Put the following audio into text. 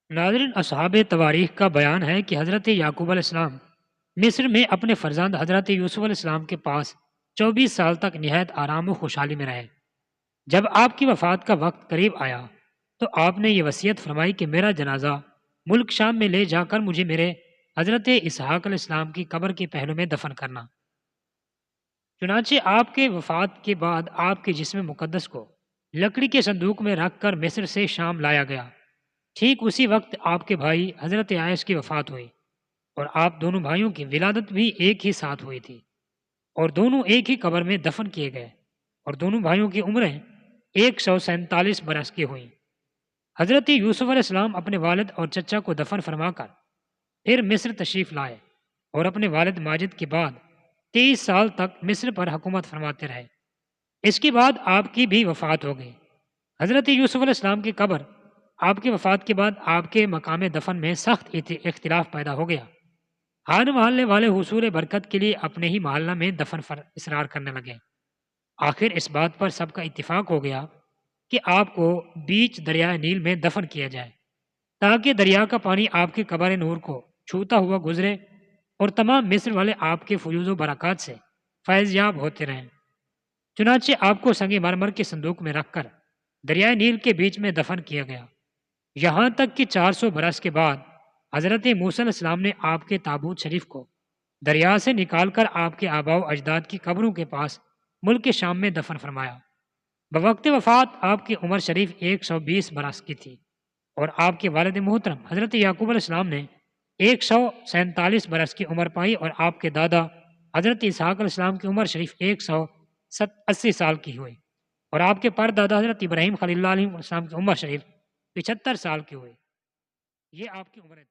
ناظرین، اصحاب تواریخ کا بیان ہے کہ حضرت یعقوب علیہ السلام مصر میں اپنے فرزند حضرت یوسف علیہ السلام کے پاس 24 سال تک نہایت آرام و خوشحالی میں رہے۔ جب آپ کی وفات کا وقت قریب آیا تو آپ نے یہ وصیت فرمائی کہ میرا جنازہ ملک شام میں لے جا کر مجھے میرے حضرت اسحاق علیہ السلام کی قبر کے پہلو میں دفن کرنا۔ چنانچہ آپ کے وفات کے بعد آپ کے جسم مقدس کو لکڑی کے صندوق میں رکھ کر مصر سے شام لایا گیا۔ ٹھیک اسی وقت آپ کے بھائی حضرت عائش کی وفات ہوئی، اور آپ دونوں بھائیوں کی ولادت بھی ایک ہی ساتھ ہوئی تھی، اور دونوں ایک ہی قبر میں دفن کیے گئے، اور دونوں بھائیوں کی عمریں 147 برس کی ہوئیں۔ حضرت یوسف علیہ السلام اپنے والد اور چچا کو دفن فرما کر پھر مصر تشریف لائے، اور اپنے والد ماجد کے بعد 23 سال تک مصر پر حکومت فرماتے رہے۔ اس کے بعد آپ کی بھی وفات ہو گئی۔ حضرت یوسف علیہ السلام کی قبر آپ کی وفات کے بعد آپ کے مقام دفن میں سخت اختلاف پیدا ہو گیا۔ ہر محلے والے حصول برکت کے لیے اپنے ہی محلہ میں دفن اصرار کرنے لگے۔ آخر اس بات پر سب کا اتفاق ہو گیا کہ آپ کو بیچ دریائے نیل میں دفن کیا جائے، تاکہ دریا کا پانی آپ کے قبر نور کو چھوتا ہوا گزرے، اور تمام مصر والے آپ کے فیوز و برکات سے فیض یاب ہوتے رہیں۔ چنانچہ آپ کو سنگ مرمر کے صندوق میں رکھ کر دریائے نیل کے بیچ میں دفن کیا گیا، یہاں تک کہ 400 برس کے بعد حضرت موسیٰ علیہ السلام نے آپ کے تابوت شریف کو دریا سے نکال کر آپ کے آباء و اجداد کی قبروں کے پاس ملک شام میں دفن فرمایا۔ بوقت وفات آپ کی عمر شریف 120 برس کی تھی، اور آپ کے والد محترم حضرت یعقوب علیہ السلام نے 147 برس کی عمر پائی، اور آپ کے دادا حضرت اسحاق علیہ السلام کی عمر شریف 180 سال کی ہوئی، اور آپ کے پردادا حضرت ابراہیم خلیل اللہ علیہ السلام کی عمر شریف 75 سال کی ہوئی۔ یہ آپ کی عمر ہے۔